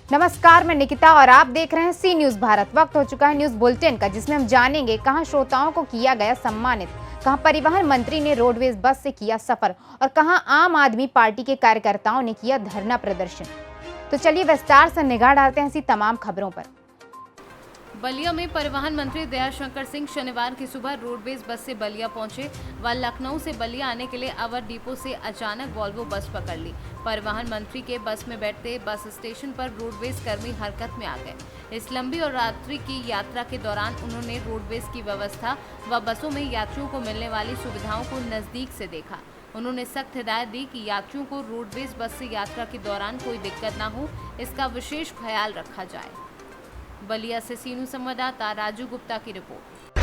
नमस्कार, मैं निकिता और आप देख रहे हैं सी न्यूज़ भारत। वक्त हो चुका है न्यूज़ बुलेटिन का, जिसमें हम जानेंगे कहां श्रोताओं को किया गया सम्मानित, कहां परिवहन मंत्री ने रोडवेज बस से किया सफर और कहां आम आदमी पार्टी के कार्यकर्ताओं ने किया धरना प्रदर्शन। तो चलिए विस्तार से निगाह डालते हैं ऐसी तमाम खबरों पर। बलिया में परिवहन मंत्री दयाशंकर सिंह शनिवार की सुबह रोडवेज बस से बलिया पहुंचे व लखनऊ से बलिया आने के लिए अवर डिपो से अचानक वॉल्वो बस पकड़ ली। परिवहन मंत्री के बस में बैठते बस स्टेशन पर रोडवेज कर्मी हरकत में आ गए। इस लंबी और रात्रि की यात्रा के दौरान उन्होंने रोडवेज की व्यवस्था व बसों में यात्रियों को मिलने वाली सुविधाओं को नजदीक से देखा। उन्होंने सख्त हिदायत दी कि यात्रियों को रोडवेज बस से यात्रा के दौरान कोई दिक्कत न हो, इसका विशेष ख्याल रखा जाए। बलिया से सीनू संवाददाता राजू गुप्ता की रिपोर्ट।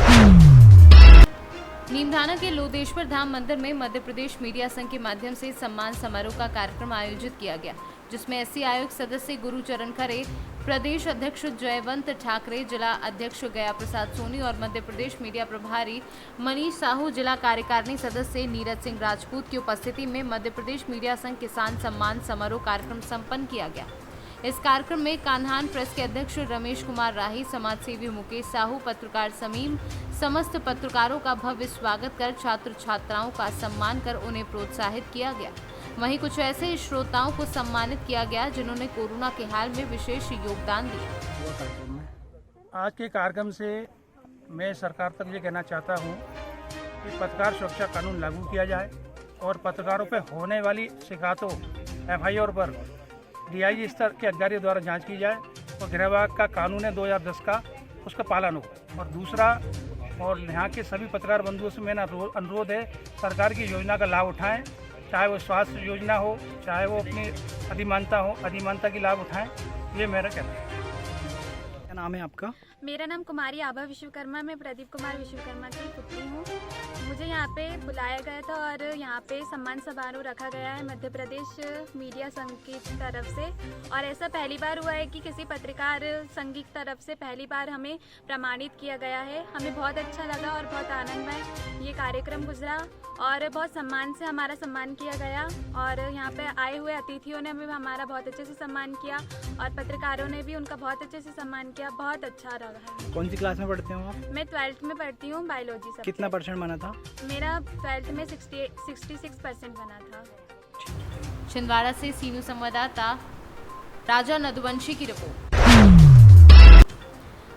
नीमठाना के लोदेश्वर धाम मंदिर में मध्य प्रदेश मीडिया संघ के माध्यम से सम्मान समारोह का कार्यक्रम आयोजित किया गया, जिसमें एससी आयोग सदस्य गुरुचरण खरे, प्रदेश अध्यक्ष जयवंत ठाकरे, जिला अध्यक्ष गया प्रसाद सोनी और मध्य प्रदेश मीडिया प्रभारी मनीष साहू, जिला कार्यकारिणी सदस्य नीरज सिंह राजपूत की उपस्थिति में मध्य प्रदेश मीडिया संघ किसान सम्मान समारोह कार्यक्रम संपन्न किया गया। इस कार्यक्रम में कान्हान प्रेस के अध्यक्ष रमेश कुमार राही, समाजसेवी मुकेश साहू, पत्रकार समीम, समस्त पत्रकारों का भव्य स्वागत कर छात्र छात्राओं का सम्मान कर उन्हें प्रोत्साहित किया गया। वहीं कुछ ऐसे श्रोताओं को सम्मानित किया गया जिन्होंने कोरोना के हाल में विशेष योगदान दिया। आज के कार्यक्रम से मैं सरकार तक ये कहना चाहता हूँ कि पत्रकार सुरक्षा कानून लागू किया जाए और पत्रकारों पर होने वाली शिकायतों FIR पर DIG स्तर के अधिकारियों द्वारा जांच की जाए और गृह विभाग का कानून है 2010 का, उसका पालन हो। और दूसरा, और यहाँ के सभी पत्रकार बंधुओं से मेरा अनुरोध है, सरकार की योजना का लाभ उठाएं, चाहे वो स्वास्थ्य योजना हो, चाहे वो अपनी अधिमानता की लाभ उठाएं। ये मेरा कहना है। क्या नाम है आपका? मेरा नाम कुमारी आभा विश्वकर्मा, मैं प्रदीप कुमार विश्वकर्मा की पुत्री हूँ। मुझे यहाँ पे बुलाया गया था और यहाँ पे सम्मान समारोह रखा गया है मध्य प्रदेश मीडिया संघ की तरफ से, और ऐसा पहली बार हुआ है कि किसी पत्रकार संघ की तरफ से पहली बार हमें प्रमाणित किया गया है। हमें बहुत अच्छा लगा और बहुत आनंदमय ये कार्यक्रम गुजरा और बहुत सम्मान से हमारा सम्मान किया गया, और यहाँ पे आए हुए अतिथियों ने भी हमारा बहुत अच्छे से सम्मान किया और पत्रकारों ने भी उनका बहुत अच्छे से सम्मान किया। बहुत अच्छा रहा है। कौन सी क्लास में पढ़ते हो आप? मैं 12th में पढ़ती हूँ, बायोलॉजी सब्जेक्ट। कितना % बना था? मेरा 12th में 66% बना था। छिंदवाड़ा से सीनू संवाददाता राजा नदवंशी की रिपोर्ट।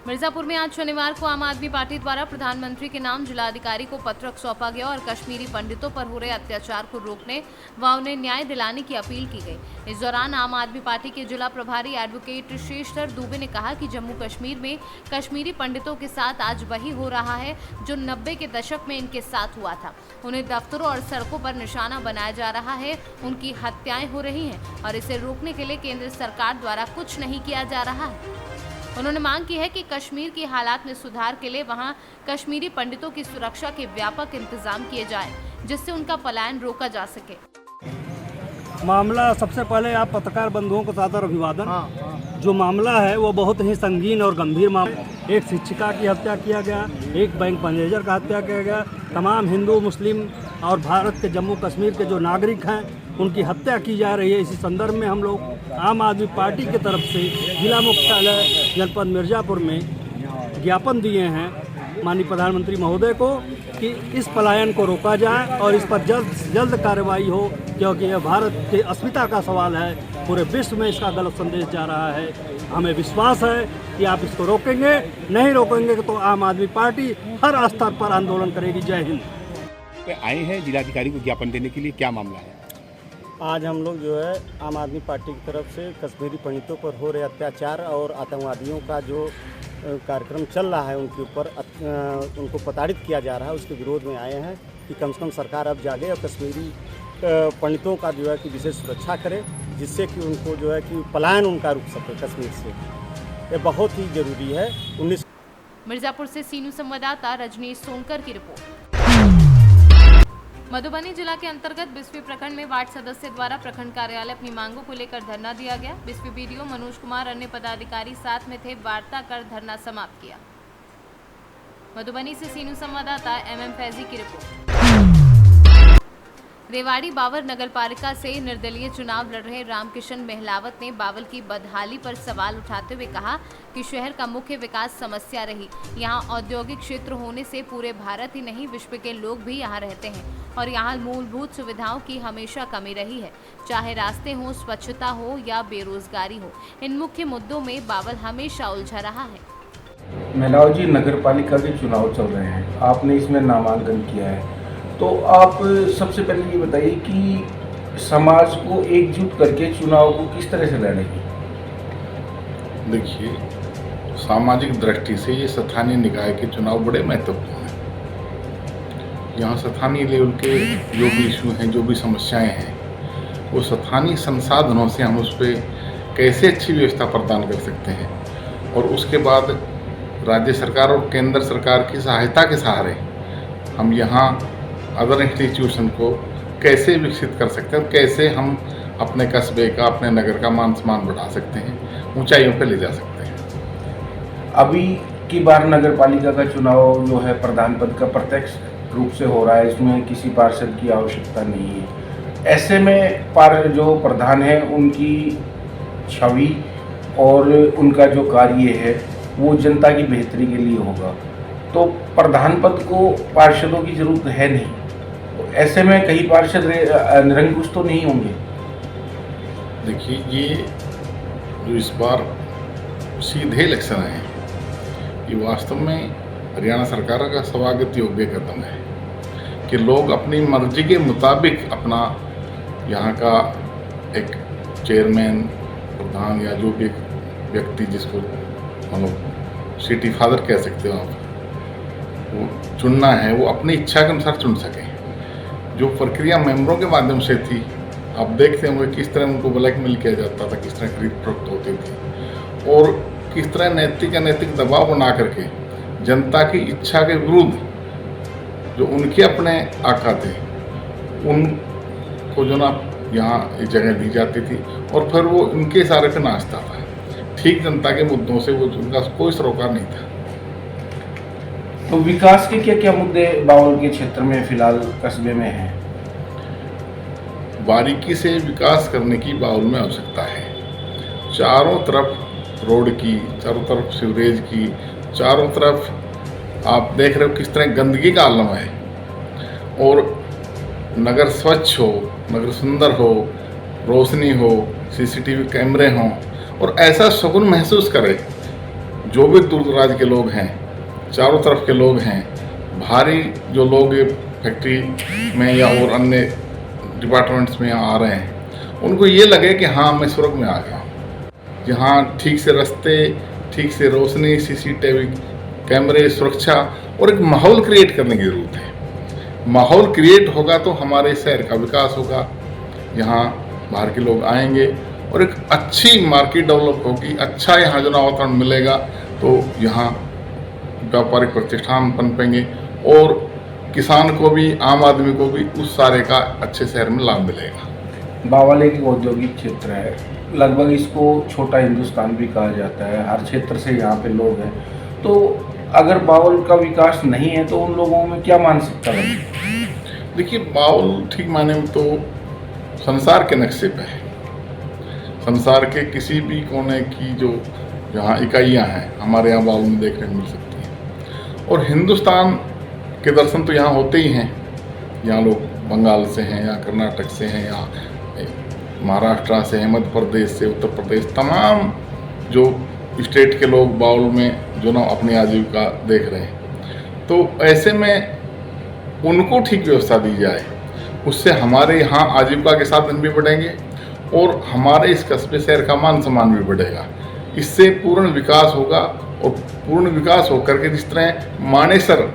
मिर्जापुर में आज शनिवार को आम आदमी पार्टी द्वारा प्रधानमंत्री के नाम जिलाधिकारी को पत्रक सौंपा गया और कश्मीरी पंडितों पर हो रहे अत्याचार को रोकने व उन्हें न्याय दिलाने की अपील की गई। इस दौरान आम आदमी पार्टी के जिला प्रभारी एडवोकेट शेषधर दुबे ने कहा कि जम्मू कश्मीर में कश्मीरी पंडितों के साथ आज वही हो रहा है जो 90 के दशक में इनके साथ हुआ था। उन्हें दफ्तरों और सड़कों पर निशाना बनाया जा रहा है, उनकी हत्याएं हो रही हैं और इसे रोकने के लिए केंद्र सरकार द्वारा कुछ नहीं किया जा रहा है। उन्होंने मांग की है कि कश्मीर के हालात में सुधार के लिए वहां कश्मीरी पंडितों की सुरक्षा के व्यापक इंतजाम किए जाएं, जिससे उनका पलायन रोका जा सके। मामला, सबसे पहले आप पत्रकार बंधुओं को सादर अभिवादन। जो मामला है वो बहुत ही संगीन और गंभीर मामला। एक शिक्षिका की हत्या किया गया, एक बैंक मैनेजर का हत्या किया गया, तमाम हिंदू, मुस्लिम और भारत के जम्मू कश्मीर के जो नागरिक हैं उनकी हत्या की जा रही है। इसी संदर्भ में हम लोग आम आदमी पार्टी की तरफ से जिला मुख्यालय जनपद मिर्ज़ापुर में ज्ञापन दिए हैं माननीय प्रधानमंत्री महोदय को कि इस पलायन को रोका जाए और इस पर जल्द से जल्द कार्रवाई हो, क्योंकि यह भारत की अस्मिता का सवाल है। पूरे विश्व में इसका गलत संदेश जा रहा है। हमें विश्वास है कि आप इसको रोकेंगे, नहीं रोकेंगे तो आम आदमी पार्टी हर स्तर पर आंदोलन करेगी। जय हिंद। आए हैं जिलाधिकारी को ज्ञापन देने के लिए, क्या मामला है? आज हम लोग जो है आम आदमी पार्टी की तरफ से कश्मीरी पंडितों पर हो रहे अत्याचार और आतंकवादियों का जो कार्यक्रम चल रहा है उनके ऊपर उनको प्रताड़ित किया जा रहा है, उसके विरोध में आए हैं कि कम से कम सरकार अब जागे और कश्मीरी पंडितों का जो है कि विशेष सुरक्षा करे, जिससे कि उनको जो है कि पलायन उनका रुक सके कश्मीर से। ये बहुत ही जरूरी है। मिर्जापुर से सीनू संवाददाता रजनीश सोनकर की रिपोर्ट। मधुबनी जिला के अंतर्गत बिस्फी प्रखंड में वार्ड सदस्य द्वारा प्रखंड कार्यालय अपनी मांगों को लेकर धरना दिया गया। बिस्फी BDO मनोज कुमार अन्य पदाधिकारी साथ में थे। वार्ता कर धरना समाप्त किया। मधुबनी से सीनू संवाददाता MM फैजी की रिपोर्ट। रेवाड़ी बावर नगरपालिका से निर्दलीय चुनाव लड़ रहे रामकिशन महलावत ने बावल की बदहाली पर सवाल उठाते हुए कहा कि शहर का मुख्य विकास समस्या रही। यहाँ औद्योगिक क्षेत्र होने से पूरे भारत ही नहीं विश्व के लोग भी यहाँ रहते हैं और यहाँ मूलभूत सुविधाओं की हमेशा कमी रही है, चाहे रास्ते हो, स्वच्छता हो या बेरोजगारी हो। इन मुख्य मुद्दों में बावल हमेशा उलझा रहा है। महलावत नगर पालिका के चुनाव चल रहे हैं, आपने इसमें नामांकन किया है, तो आप सबसे पहले ये बताइए कि समाज को एकजुट करके चुनाव को किस तरह से लड़ेंगे? देखिए, सामाजिक दृष्टि से ये स्थानीय निकाय के चुनाव बड़े महत्वपूर्ण हैं। यहाँ स्थानीय लेवल के जो भी इशू हैं, जो भी समस्याएं हैं, वो स्थानीय संसाधनों से हम उस पर कैसे अच्छी व्यवस्था प्रदान कर सकते हैं और उसके बाद राज्य सरकार और केंद्र सरकार की सहायता के सहारे हम यहाँ अदर इंस्टीट्यूशन को कैसे विकसित कर सकते हैं, कैसे हम अपने कस्बे का, अपने नगर का मान सम्मान बढ़ा सकते हैं, ऊंचाइयों पर ले जा सकते हैं। अभी की बार नगर पालिका का चुनाव जो है प्रधान पद का प्रत्यक्ष रूप से हो रहा है, इसमें किसी पार्षद की आवश्यकता नहीं है। ऐसे में जो प्रधान है उनकी छवि और उनका जो कार्य है वो जनता की बेहतरी के लिए होगा, तो प्रधान पद को पार्षदों की जरूरत है नहीं। ऐसे में कई पार्षद निरंकुश तो नहीं होंगे। देखिए, ये जो इस बार सीधे इलेक्शन है, ये वास्तव में हरियाणा सरकार का स्वागत योग्य कदम है कि लोग अपनी मर्जी के मुताबिक अपना यहाँ का एक चेयरमैन, प्रधान या जो भी एक व्यक्ति जिसको मतलब सिटी फादर कह सकते हो आप, वो चुनना है, वो अपनी इच्छा के अनुसार चुन सकें। जो प्रक्रिया मेंबरों के माध्यम से थी, आप देखते होंगे किस तरह उनको ब्लैकमेल किया जाता था, किस तरह खरीद फरोख्त होती थी और किस तरह नैतिक दबाव बना करके जनता की इच्छा के विरुद्ध जो उनके अपने आका थे उनको जो ना यहाँ एक जगह दी जाती थी और फिर वो उनके इशारे पे नाचता था। ठीक जनता के मुद्दों से वो उनका कोई सरोकार नहीं था। तो विकास के क्या क्या मुद्दे बावल के क्षेत्र में फिलहाल कस्बे में हैं? बारीकी से विकास करने की बावल में आवश्यकता है। चारों तरफ रोड की, चारों तरफ सीवरेज की, चारों तरफ आप देख रहे हो किस तरह गंदगी का आलम है और नगर स्वच्छ हो, नगर सुंदर हो, रोशनी हो, सीसीटीवी कैमरे हों और ऐसा सुकून महसूस करे जो भी दूर दराज के लोग हैं, चारों तरफ के लोग हैं, भारी जो लोग फैक्ट्री में या और अन्य डिपार्टमेंट्स में यहाँ आ रहे हैं, उनको ये लगे कि हाँ मैं स्वर्ग में आ गया। जहाँ ठीक से रास्ते, ठीक से रोशनी, सीसीटीवी कैमरे, सुरक्षा और एक माहौल क्रिएट करने की ज़रूरत है। माहौल क्रिएट होगा तो हमारे शहर का विकास होगा, यहाँ बाहर के लोग आएंगे और एक अच्छी मार्केट डेवलप होगी, अच्छा यहाँ जो वातावरण मिलेगा तो यहाँ व्यापारिक प्रतिष्ठान पनपेंगे और किसान को भी, आम आदमी को भी उस सारे का अच्छे शहर में लाभ मिलेगा। बावल एक औद्योगिक क्षेत्र है, लगभग इसको छोटा हिंदुस्तान भी कहा जाता है, हर क्षेत्र से यहाँ पे लोग हैं, तो अगर बावल का विकास नहीं है तो उन लोगों में क्या मानसिकता बनेगी? देखिए, बावल ठीक माने में तो संसार के नक्शे पे है। संसार के किसी भी कोने की जो यहाँ इकाइयाँ हैं हमारे यहाँ बावल में देखने को मिल सकती हैं और हिंदुस्तान के दर्शन तो यहाँ होते ही हैं। यहाँ लोग बंगाल से हैं या कर्नाटक से हैं या महाराष्ट्र से हैं, मध्य प्रदेश से, उत्तर प्रदेश, तमाम जो स्टेट के लोग बावल में जो ना अपनी आजीविका देख रहे हैं। तो ऐसे में उनको ठीक व्यवस्था दी जाए, उससे हमारे यहाँ आजीविका के साधन भी बढ़ेंगे और हमारे इस कस्बे शहर का मान सम्मान भी बढ़ेगा। इससे पूर्ण विकास होगा और पूर्ण विकास होकर के जिस तरह मानेसर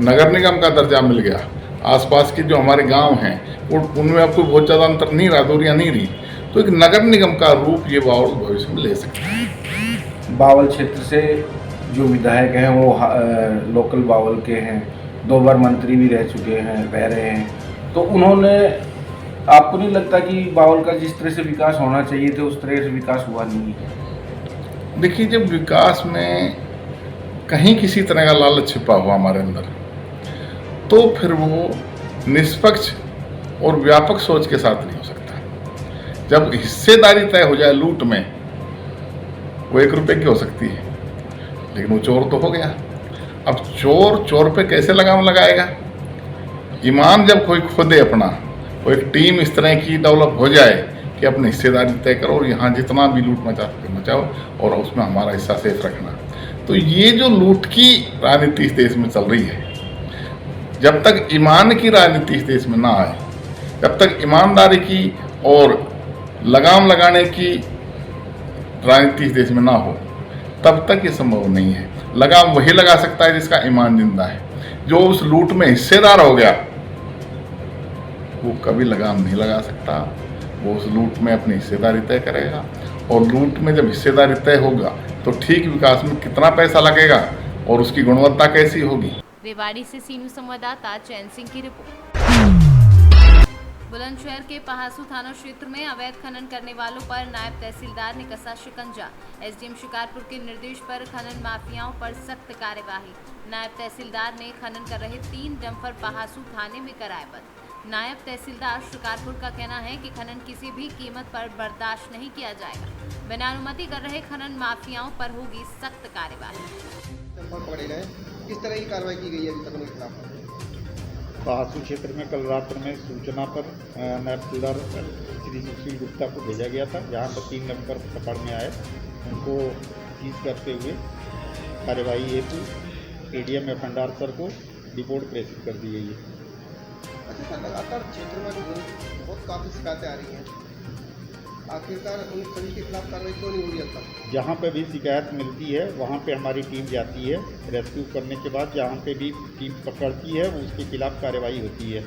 नगर निगम का दर्जा मिल गया, आसपास के जो हमारे गांव हैं उनमें आपको बहुत ज़्यादा अंतर नहीं रहा, दूरियाँ नहीं रही, तो एक नगर निगम का रूप ये बावल भविष्य में ले सकते हैं। बावल क्षेत्र से जो विधायक हैं वो लोकल बावल के हैं, 2 बार मंत्री भी रह चुके हैं, रह रहे हैं, तो उन्होंने, आपको नहीं लगता कि बावल का जिस तरह से विकास होना चाहिए था उस तरह से विकास हुआ नहीं है? देखिए, जब विकास में कहीं किसी तरह का लालच छिपा हुआ हमारे अंदर, तो फिर वो निष्पक्ष और व्यापक सोच के साथ नहीं हो सकता। जब हिस्सेदारी तय हो जाए लूट में, वो 1 रुपए की हो सकती है, लेकिन वो चोर तो हो गया। अब चोर पे कैसे लगाम लगाएगा? ईमान जब कोई खो दे अपना, वो एक टीम इस तरह की डेवलप हो जाए कि अपनी हिस्सेदारी तय करो और यहाँ जितना भी लूट मचा सके मचाओ और उसमें हमारा हिस्सा सेफ रखना। तो ये जो लूट की राजनीति इस देश में चल रही है, जब तक ईमान की राजनीति इस देश में ना आए, जब तक ईमानदारी की और लगाम लगाने की राजनीति इस देश में ना हो, तब तक ये संभव नहीं है। लगाम वही लगा सकता है जिसका ईमान जिंदा है। जो उस लूट में हिस्सेदार हो गया, वो कभी लगाम नहीं लगा सकता। वो उस लूट में अपनी हिस्सेदारी तय करेगा, और लूट में जब हिस्सेदारी तय होगा तो ठीक विकास में कितना पैसा लगेगा और उसकी गुणवत्ता कैसी होगी। रेवाड़ी से सी न्यूज़ संवाददाता चैन सिंह की रिपोर्ट। बुलंदशहर के पहासू थाना क्षेत्र में अवैध खनन करने वालों पर नायब तहसीलदार ने कसा शिकंजा। एसडीएम शिकारपुर के निर्देश पर खनन माफियाओं पर सख्त कार्यवाही। नायब तहसीलदार ने खनन कर रहे 3 डंपर पहासू थाने में कराए बंद। नायब तहसीलदार शिकारपुर का कहना है कि खनन किसी भी कीमत पर बर्दाश्त नहीं किया जाएगा। बिना अनुमति कर रहे खनन माफियाओं पर होगी सख्त कार्यवाही। पकड़े गए, किस तरह की कार्रवाई की गई है अभी तक उनके खिलाफ? पहासू क्षेत्र में कल रात्र में सूचना पर नायब तहसीलदार श्री सुशील गुप्ता को भेजा गया था, जहां पर 3 डंपर पकड़ में आए। उनको सीज करते हुए कार्यवाही हेतु एडीएम एफएनडीआर सर को रिपोर्ट प्रेषित कर दी गई है। अच्छा सर, लगातार क्षेत्र में बहुत काफ़ी शिकायतें आ रही हैं, आखिरकार उन सभी के खिलाफ कार्रवाई क्यों नहीं हो रही अब तक? जहाँ पे भी शिकायत मिलती है वहाँ पे हमारी टीम जाती है, रेस्क्यू करने के बाद जहाँ पे भी टीम पकड़ती है उसके खिलाफ कार्रवाई होती है।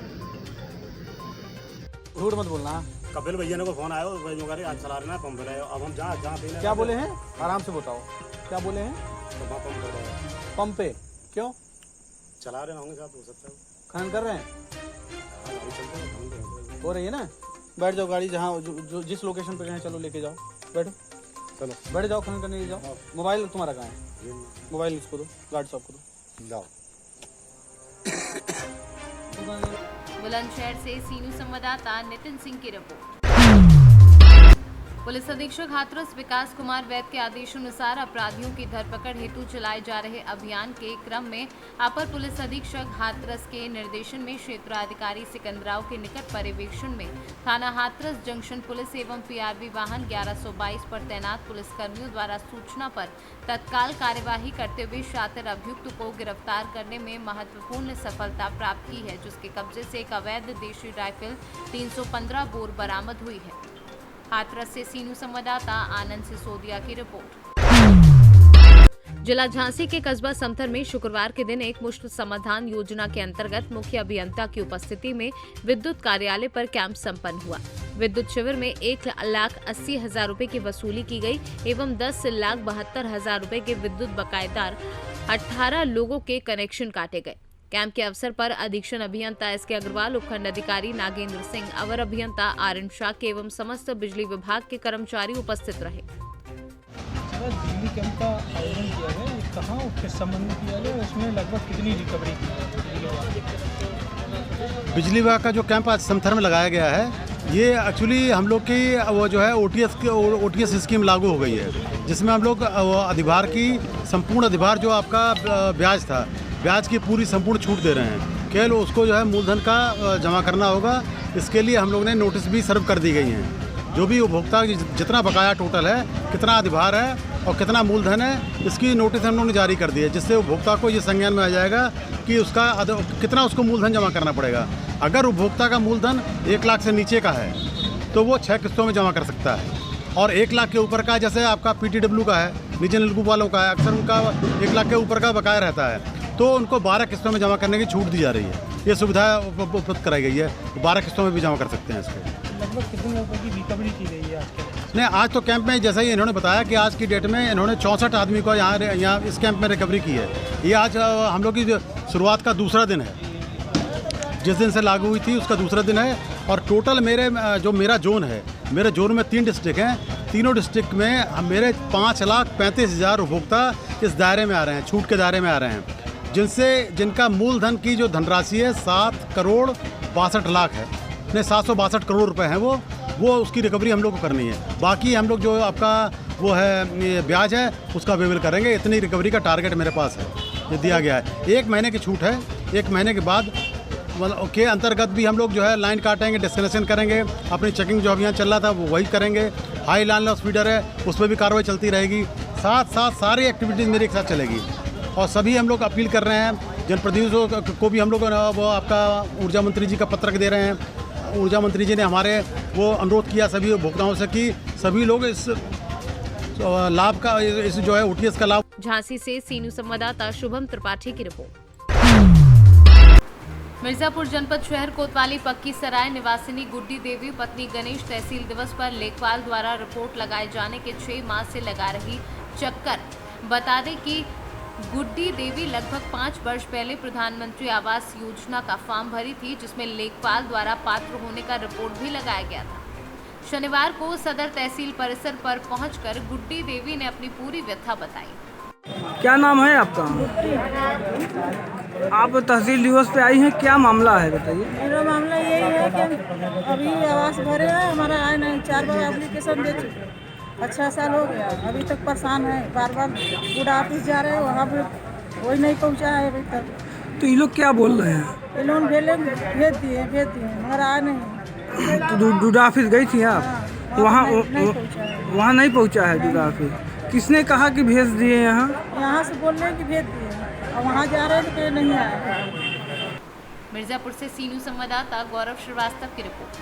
झूठ मत बोलना। कपिल भैया ने को फोन आया, आज चला रहे हैं पंप रहे, अब हम जहाँ क्या बोले हैं, आराम से बताओ क्या बोले हैं? तो वहाँ पंप कर रहे हैं। पंप पे क्यों चला रहे होंगे? साथ हो सकता है खनन कर रहे हैं, हो रही है ना। बैठ जाओ, गाड़ी जहाँ जो जिस लोकेशन पे गए चलो लेके जाओ, बैठो, चलो बैठ जाओ, खनन करने जाओ। मोबाइल तुम्हारा कहाँ है? मोबाइल इसको दो, गार्ड साहब को दो, जाओ। बुलंदशहर से सी न्यूज़ संवाददाता नितिन सिंह की रिपोर्ट। पुलिस अधीक्षक हाथरस विकास कुमार वैद के आदेशानुसार अपराधियों की धरपकड़ हेतु चलाए जा रहे अभियान के क्रम में अपर पुलिस अधीक्षक हाथरस के निर्देशन में क्षेत्राधिकारी सिकंदराव के निकट पर्यवेक्षण में थाना हाथरस जंक्शन पुलिस एवं पीआरवी वाहन 1122 पर तैनात पुलिसकर्मियों द्वारा सूचना पर तत्काल कार्यवाही करते हुए शातिर अभियुक्त को गिरफ्तार करने में महत्वपूर्ण सफलता प्राप्त की है, जिसके कब्जे से एक अवैध देशी राइफल 315 बोर बरामद हुई है। हाथरस से सी न्यूज़ संवाददाता आनंद सिसोदिया की रिपोर्ट। जिला झांसी के कस्बा समथर में शुक्रवार के दिन एक मुश्त समाधान योजना के अंतर्गत मुख्य अभियंता की उपस्थिति में विद्युत कार्यालय पर कैंप संपन्न हुआ। विद्युत शिविर में 1,80,000 रुपए की वसूली की गई एवं 10,72,000 रुपए के विद्युत बकायेदार 18 लोगों के कनेक्शन काटे गए। कैंप के अवसर पर अधीक्षण अभियंता एस के अग्रवाल, उपखंड अधिकारी नागेंद्र सिंह, अवर अभियंता आर.एन. शाह एवं समस्त बिजली विभाग के कर्मचारी उपस्थित रहे। बिजली कैंप का आयोजन किया गया, ये कहाँ किस संबंध में किया गया, उसमें लगभग कितनी रिकवरी की? बिजली विभाग का जो कैंप आज समथर में लगाया गया है, ये एक्चुअली हम लोग की वो जो है ओटीएस स्कीम लागू हो गई है, जिसमें हम लोग अधिभार की संपूर्ण अधिभार जो आपका ब्याज था, ब्याज की पूरी संपूर्ण छूट दे रहे हैं। केवल उसको जो है मूलधन का जमा करना होगा। इसके लिए हम लोग ने नोटिस भी सर्व कर दी गई हैं। जो भी उपभोक्ता जितना बकाया टोटल है, कितना अधिभार है और कितना मूलधन है, इसकी नोटिस हम लोग ने जारी कर दी है, जिससे उपभोक्ता को ये संज्ञान में आ जाएगा कि उसका कितना उसको मूलधन जमा करना पड़ेगा। अगर उपभोक्ता का मूलधन 1 लाख से नीचे का है तो वो 6 किस्तों में जमा कर सकता है, और 1 लाख के ऊपर का, जैसे आपका PTW का है, निजी नलकूप वालों का है, अक्सर उनका 1 लाख के ऊपर का बकाया रहता है, तो उनको 12 किस्तों में जमा करने की छूट दी जा रही है। ये सुविधा उपलब्ध कराई गई है, 12 किस्तों में भी जमा कर सकते हैं इसको। लगभग कितने रुपए की रिकवरी की गई है आज के दिन? नहीं, आज तो कैंप में जैसा ही इन्होंने बताया कि आज की डेट में इन्होंने 64 आदमी को यहाँ इस कैंप में रिकवरी की है। ये आज हम लोग की शुरुआत का दूसरा दिन है, जिस दिन से लागू हुई थी उसका दूसरा दिन है। और टोटल मेरा जोन है, मेरे जोन में 3 डिस्ट्रिक्ट हैं, तीनों डिस्ट्रिक्ट में मेरे 5,35,000 उपभोक्ता इस दायरे में आ रहे हैं, छूट के दायरे में आ रहे हैं, जिनका मूलधन की जो धनराशि है 7,62,00,000 है। अपने 762 करोड़ रुपए हैं वो उसकी रिकवरी हम लोग को करनी है। बाकी हम लोग जो आपका वो है ये ब्याज है उसका वेबल करेंगे। इतनी रिकवरी का टारगेट मेरे पास है, ये दिया गया है। 1 महीने की छूट है, 1 महीने के बाद के अंतर्गत भी हम लोग जो है लाइन काटेंगे, डिस्कनेक्शन करेंगे, अपनी चेकिंग जो अभियान चल रहा था वो वही करेंगे। हाई लाइन लॉस फीडर है उसमें भी कार्रवाई चलती रहेगी। साथ साथ सारी एक्टिविटीज़ मेरे एक साथ चलेगी। और सभी हम लोग अपील कर रहे हैं जनप्रतिनिधियों को भी हम लोग वो आपका ऊर्जा मंत्री जी का पत्रक दे रहे हैं। ऊर्जा मंत्री जी ने हमारे वो अनुरोध किया सभी उपभोक्ताओं से कि सभी लोग इस लाभ का, इस जो है OTS का लाभ। झांसी से सी न्यूज संवाददाता शुभम त्रिपाठी की रिपोर्ट। मिर्जापुर जनपद शहर कोतवाली पक्की सराय निवासिनी गुड्डी देवी पत्नी गणेश तहसील दिवस पर लेखपाल द्वारा रिपोर्ट लगाए जाने के 6 माह से लगा रही चक्कर। बता दें कि गुड्डी देवी लगभग 5 वर्ष पहले प्रधानमंत्री आवास योजना का फॉर्म भरी थी, जिसमें लेखपाल द्वारा पात्र होने का रिपोर्ट भी लगाया गया था। शनिवार को सदर तहसील परिसर पर पहुंचकर गुड्डी देवी ने अपनी पूरी व्यथा बताई। क्या नाम है आपका? आप तहसील दिवस पे आई हैं, क्या मामला है बताइए? मेरा मामला यही है कि अभी आवास भरे हैं, हमारा आए नहीं, 4 बार एप्लीकेशन दे चुके, 6 साल हो गया, अभी तक परेशान है। बार बार बूढ़ा ऑफिस जा रहे हैं, वहाँ पे वही नहीं पहुँचा है अभी तक। तो ये लोग क्या बोल रहे हैं? ये लोन भेज दिए मगर आए नहीं। तो डूडा ऑफिस गई थी आप? हाँ, वहाँ नहीं नहीं पहुँचा है डूडा ऑफिस। किसने कहा कि भेज दिए? यहाँ से बोल रहे हैं कि भेज दिए और वहाँ जा रहे हैं तो नहीं आए। मिर्जापुर से सी न्यूज संवाददाता गौरव श्रीवास्तव की रिपोर्ट।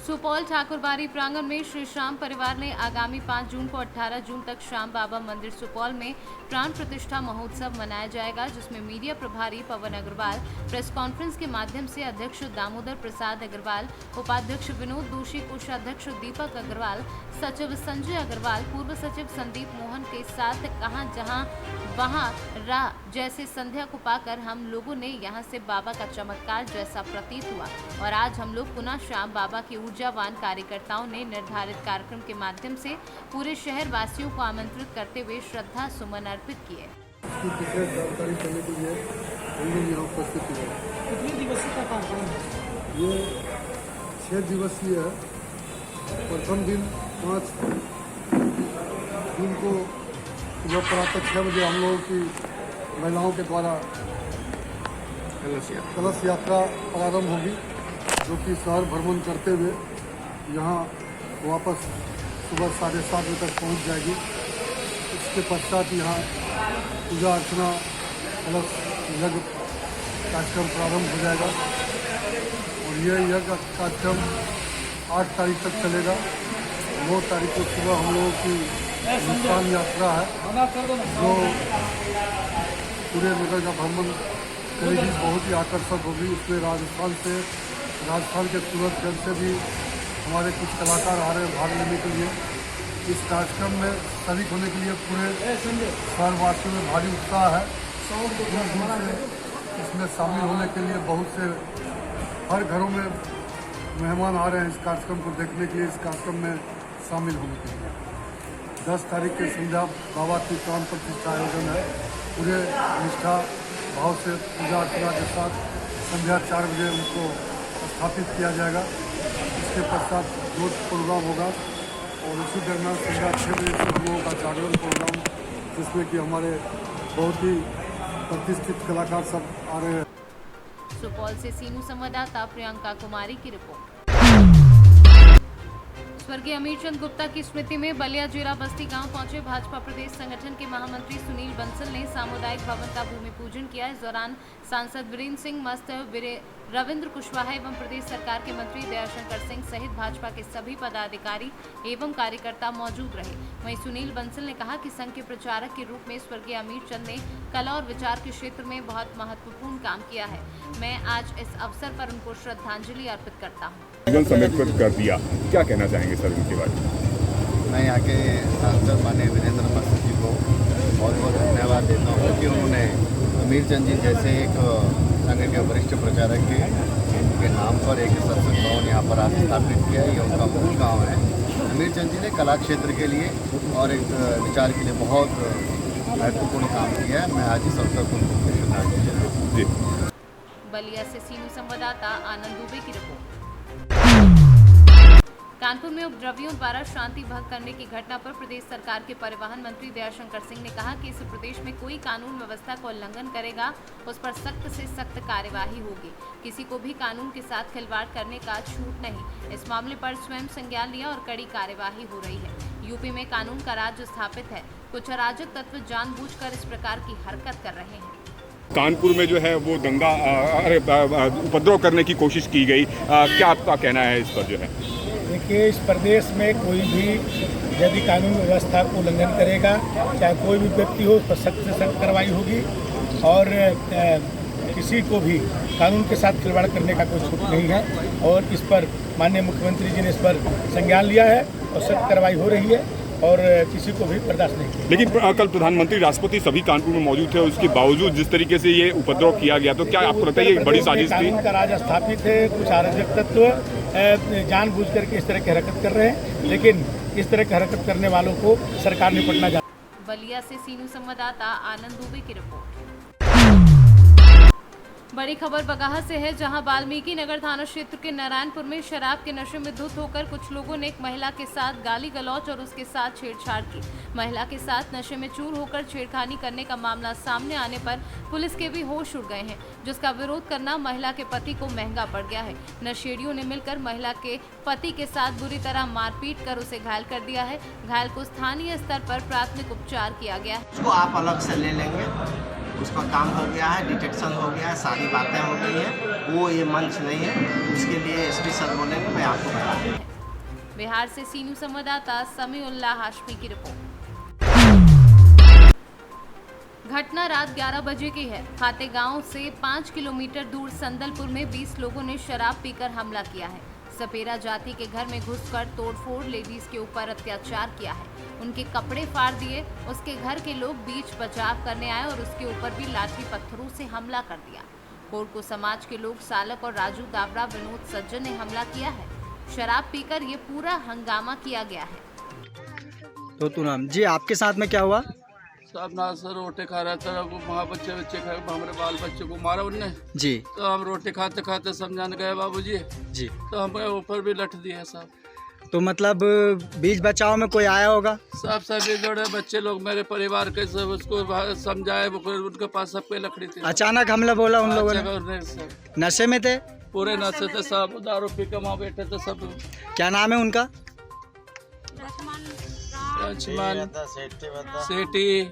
सुपौल ठाकुरबाड़ी प्रांगण में श्री श्याम परिवार ने आगामी 5 जून को 18 जून तक श्याम बाबा मंदिर सुपौल में प्राण प्रतिष्ठा महोत्सव मनाया जाएगा, जिसमें मीडिया प्रभारी पवन अग्रवाल, प्रेस कॉन्फ्रेंस के माध्यम से अध्यक्ष दामोदर प्रसाद अग्रवाल, उपाध्यक्ष विनोद दोषी, कोषाध्यक्ष दीपक अग्रवाल, सचिव संजय अग्रवाल, पूर्व सचिव संदीप मोहन के साथ कहां जहां वहां राह जैसे संध्या को पाकर हम लोगों ने यहां से बाबा का चमत्कार जैसा प्रतीत हुआ और आज हम लोग पुनः श्याम बाबा के ऊर्जावान कार्यकर्ताओं ने निर्धारित कार्यक्रम के माध्यम से पूरे शहर वासियों को आमंत्रित करते हुए श्रद्धा सुमन अर्पित किए। जानकारी करने के लिए हम लोग यहाँ उपस्थित हुए। कितने दिवसीय का कार्यक्रम है? ये 6 दिवसीय है। प्रथम दिन 5 जून को सुबह प्रातः 6 बजे हम लोगों की महिलाओं के द्वारा कलश यात्रा प्रारंभ होगी, जो कि शहर भ्रमण करते हुए यहाँ वापस सुबह 7:30 बजे तक पहुँच जाएगी। इसके पश्चात यहाँ पूजा अर्चना कलश यज्ञ कार्यक्रम प्रारंभ हो जाएगा और यह यज्ञ कार्यक्रम 8 तारीख तक चलेगा। 9 तारीख को सुबह हम लोगों की हिंदुस्तान यात्रा है, जो पूरे नगर का भ्रमण करेगी, बहुत ही आकर्षक होगी। उसमें राजस्थान के सूरतगंज से भी हमारे कुछ कलाकार आ रहे हैं भाग लेने के लिए। इस कार्यक्रम में शरीक होने के लिए पूरे शहरवासियों में भारी उत्साह है। दूर दूर से इसमें शामिल होने के लिए बहुत से हर घरों में मेहमान आ रहे हैं इस कार्यक्रम को देखने के लिए, इस कार्यक्रम में शामिल होने के लिए। 10 तारीख के संध्या बाबा की प्राण प्रतिष्ठा आयोजन है। पूरे निष्ठा भाव से पूजा अर्चना के साथ संध्या 4 बजे उनको स्थापित किया जाएगा। इसके पश्चात जोत प्रोग्राम होगा और उसी दरमियान संध्या 6 बजे से हम लोगों का जागरण प्रोग्राम, जिसमें कि हमारे बहुत ही प्रतिष्ठित कलाकार सब आ रहे हैं। सुपौल से सीनू संवाददाता प्रियंका कुमारी की रिपोर्ट। स्वर्गीय अमीरचंद गुप्ता की स्मृति में बलिया जिला बस्ती गांव पहुंचे भाजपा प्रदेश संगठन के महामंत्री सुनील बंसल ने सामुदायिक भवन का भूमि पूजन किया। इस दौरान सांसद वीरेंद्र सिंह मस्त, रविंद्र कुशवाहा एवं प्रदेश सरकार के मंत्री दयाशंकर सिंह सहित भाजपा के सभी पदाधिकारी एवं कार्यकर्ता मौजूद रहे। वहीं सुनील बंसल ने कहा कि संघ के प्रचारक के रूप में स्वर्गीय अमीरचंद ने कला और विचार के क्षेत्र में बहुत महत्वपूर्ण काम किया है। मैं आज इस अवसर पर उनको श्रद्धांजलि अर्पित करता हूँ। जीवन समर्पित कर दिया, क्या कहना चाहेंगे सर उनके बारे में? मैं यहाँ के सांसद माननीय वीरेंद्र मस्त जी को बहुत बहुत धन्यवाद देता हूँ, क्योंकि उन्होंने अमीरचंद जी जैसे एक संघ के वरिष्ठ प्रचारक के नाम पर एक संसद भवन यहाँ पर आज स्थापित किया। ये उनका मूल गाँव है। अमीरचंद जी ने कला क्षेत्र के लिए और एक विचार के लिए बहुत महत्वपूर्ण काम किया है। मैं आज इस अवसर पर उनको श्रद्धांजलि देता हूँ। बलिया से सीनू संवाददाता आनंद दुबे की रिपोर्ट। कानपुर में उपद्रवियों द्वारा शांति भंग करने की घटना पर प्रदेश सरकार के परिवहन मंत्री दयाशंकर सिंह ने कहा कि इस प्रदेश में कोई कानून व्यवस्था का उल्लंघन करेगा उस पर सख्त से सख्त कार्यवाही होगी। किसी को भी कानून के साथ खिलवाड़ करने का छूट नहीं। इस मामले पर स्वयं संज्ञान लिया और कड़ी कार्यवाही हो रही है। यूपी में कानून का राज स्थापित है। कुछ अराजक तत्व जानबूझकर इस प्रकार की हरकत कर रहे हैं। कानपुर में जो है वो दंगा उपद्रव करने की कोशिश की गई, क्या आपका कहना है इस पर जो है? देखिए, इस प्रदेश में कोई भी यदि कानून व्यवस्था को उल्लंघन करेगा, चाहे कोई भी व्यक्ति हो, उस पर सख्त से सख्त कार्रवाई होगी और किसी को भी कानून के साथ खिलवाड़ करने का कोई छूट नहीं है। और इस पर माननीय मुख्यमंत्री जी ने इस पर संज्ञान लिया है और सख्त कार्रवाई हो रही है और किसी को भी बर्दाश्त नहीं किया। लेकिन कल प्रधानमंत्री राष्ट्रपति सभी कानपुर में मौजूद थे, उसके बावजूद जिस तरीके से ये उपद्रव किया गया, तो क्या आपको लगता है ये बड़ी साजिश थी? कानून का राज स्थापित है। कुछ अराजक तत्व जानबूझ करके इस तरह की हरकत कर रहे हैं, लेकिन इस तरह की हरकत करने वालों को सरकार निपटना चाहिए। बलिया से सीनू संवाददाता आनंद दुबे की रिपोर्ट। बड़ी खबर बगाहा से है, जहां वाल्मीकि नगर थाना क्षेत्र के नारायणपुर में शराब के नशे में धुत होकर कुछ लोगों ने एक महिला के साथ गाली गलौज और उसके साथ छेड़छाड़ की। महिला के साथ नशे में चूर होकर छेड़खानी करने का मामला सामने आने पर पुलिस के भी होश उड़ गए हैं, जिसका विरोध करना महिला के पति को महंगा पड़ गया है। नशेड़ियों ने मिलकर महिला के पति के साथ बुरी तरह मारपीट कर उसे घायल कर दिया है। घायल को स्थानीय स्तर पर प्राथमिक उपचार किया गया है। उसको आप अलग से ले लेंगे, उसका काम हो गया है, डिटेक्शन हो गया है, सारी बातें हो गई हैं। वो ये मंच नहीं है, उसके लिए एसपी सर बोलेंगे, मैं आपको बता दूँ। बिहार से सीनू संवाददाता समीउल्लाह हाशमी की रिपोर्ट। घटना रात 11 बजे की है। खाते गांव से 5 किलोमीटर दूर संदलपुर में 20 लोगों ने शराब पीकर हमला किया है। सपेरा जाति के घर में घुसकर तोड़फोड़, लेडीज के ऊपर अत्याचार किया है, उनके कपड़े फाड़ दिए। उसके घर के लोग बीच बचाव करने आए और उसके ऊपर भी लाठी पत्थरों से हमला कर दिया। कोरको समाज के लोग सालक और राजू दाबड़ा, विनोद सज्जन ने हमला किया है। शराब पीकर ये पूरा हंगामा किया गया है। तो तू नाम जी, आपके साथ में क्या हुआ? साहब ना सर रोटी खा रहा था, वहाँ बच्चे खाए, हमारे बाल बच्चे को मारा उनने जी। तो हम रोटी खाते खाते समझाने गए बाबूजी जी, तो हमें ऊपर भी लठ दिया साहब। तो मतलब बीच बचाव में कोई आया होगा? साहब सभी जोड़े बच्चे लोग मेरे परिवार के सब उसको समझाए, उनके पास सबके लकड़ी थी। अचानक हमला बोला उन लोगों ने? नशे में थे? पूरे नशे थे साहब, दारू पी के वहाँ बैठे थे सब। क्या नाम है उनका? लक्ष्मण सेठी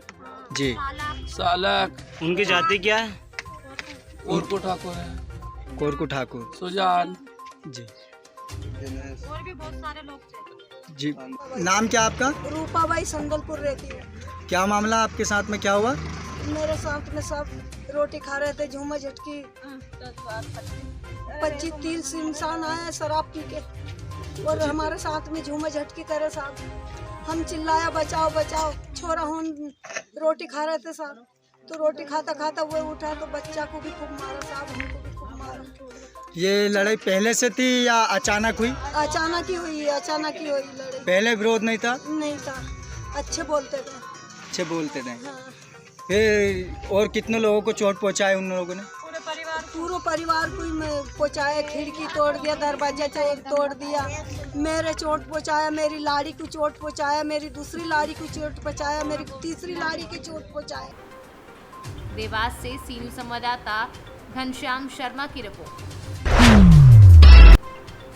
जी, सालक। उनकी जाति क्या है? कोरकू ठाकुर है। कोरकू ठाकुर। सुजान जी। और भी बहुत सारे लोग थे जी। नाम क्या आपका? रूपाबाई संदलपुर रहती है। क्या मामला आपके साथ में क्या हुआ? मेरे साथ में सब रोटी खा रहे थे, झूमा झटकी 25-30 इंसान आए शराब पी के और हमारे साथ में झूमा झटकी करे साहब। हम चिल्लाया बचाओ बचाओ, छोरा हम रोटी खा रहे थे साहब, तो रोटी खाता खाता वो उठा तो बच्चा को भी खूब मारा साहब, हमको भी खूब मारा। ये लड़ाई पहले से थी या अचानक हुई? अचानक ही हुई, अचानक ही हुई लड़ाई। पहले विरोध नहीं था? नहीं था, अच्छे बोलते थे। अच्छे बोलते थे। हाँ। फिर और कितने लोगों को चोट पहुंचाए उन लोगों ने? पूरे परिवार को पहुँचाया, खिड़की तोड़ दिया, दरवाजा एक तोड़ दिया, मेरे चोट पहुँचाया, मेरी लाड़ी को चोट पहुँचाया, मेरी दूसरी लाड़ी को चोट पहुँचाया, मेरी तीसरी लाड़ी की चोट पहुँचाया। देवास से सीनू संवाददाता घनश्याम शर्मा की रिपोर्ट।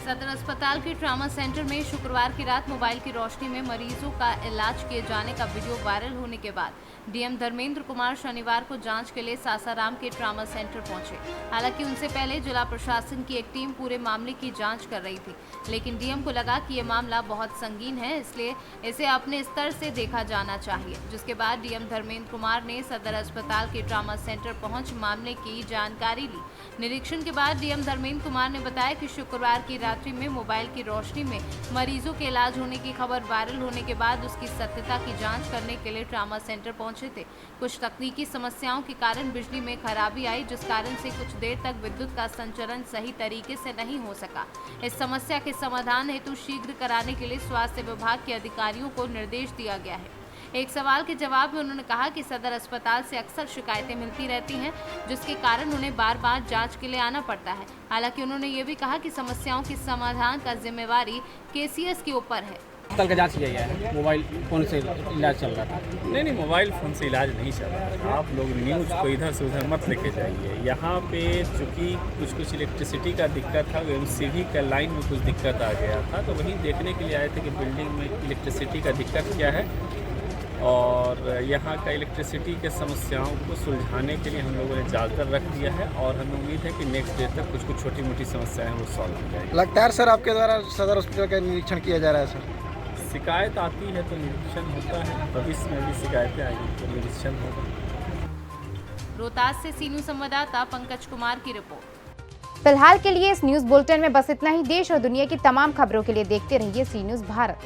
सदर अस्पताल के ट्रामा सेंटर में शुक्रवार की रात मोबाइल की रोशनी में मरीजों का इलाज किए जाने का वीडियो वायरल होने के बाद डीएम धर्मेंद्र कुमार शनिवार को जांच के लिए सासाराम के ट्रामा सेंटर पहुंचे। हालांकि उनसे पहले जिला प्रशासन की एक टीम पूरे मामले की जांच कर रही थी, लेकिन डीएम को लगा कि ये मामला बहुत संगीन है, इसलिए इसे अपने स्तर से देखा जाना चाहिए। जिसके बाद डीएम धर्मेंद्र कुमार ने सदर अस्पताल के ट्रामा सेंटर पहुंच मामले की जानकारी ली। निरीक्षण के बाद डीएम धर्मेंद्र कुमार ने बताया कि शुक्रवार की रात्रि में मोबाइल की रोशनी में मरीजों के इलाज होने की खबर वायरल होने के बाद उसकी सत्यता की जांच करने के लिए ट्रामा सेंटर पहुंचे थे। कुछ तकनीकी समस्याओं के कारण बिजली में खराबी आई, जिस कारण से कुछ देर तक विद्युत का संचरण सही तरीके से नहीं हो सका। इस समस्या के समाधान हेतु शीघ्र कराने के लिए स्वास्थ्य विभाग के अधिकारियों को निर्देश दिया गया है। एक सवाल के जवाब में उन्होंने कहा कि सदर अस्पताल से अक्सर शिकायतें मिलती रहती हैं, जिसके कारण उन्हें बार बार जांच के लिए आना पड़ता है। हालांकि उन्होंने ये भी कहा कि समस्याओं के समाधान का जिम्मेवारी केसीएस के ऊपर है। अस्पताल का जांच किया गया है, मोबाइल फ़ोन से इलाज चल रहा था। नहीं, मोबाइल फ़ोन से इलाज नहीं चल रहा है। आप लोग न्यूज़ को इधर से उधर मत लेके जाइए। यहाँ पे चूँकि कुछ इलेक्ट्रिसिटी का दिक्कत था, एमसीबी का लाइन में कुछ दिक्कत आ गया था, तो वहीं देखने के लिए आए थे कि बिल्डिंग में इलेक्ट्रिसिटी का दिक्कत क्या है और यहाँ का इलेक्ट्रिसिटी के समस्याओं को सुलझाने के लिए हम लोगों ने जाकर रख दिया है और हमें उम्मीद है कि नेक्स्ट डे तक कुछ छोटी मोटी समस्याएं वो सॉल्व हो जाएगी। लगता है सर आपके द्वारा सदर हॉस्पिटल का निरीक्षण किया जा रहा है सर? शिकायत आती है तो निरीक्षण होता है, भविष्य में भी शिकायतें आएंगी तो निरीक्षण होगा। रोहतास से सी न्यूज़ संवाददाता पंकज कुमार की रिपोर्ट। फिलहाल के लिए इस न्यूज बुलेटिन में बस इतना ही। देश और दुनिया की तमाम खबरों के लिए देखते रहिए सी न्यूज भारत।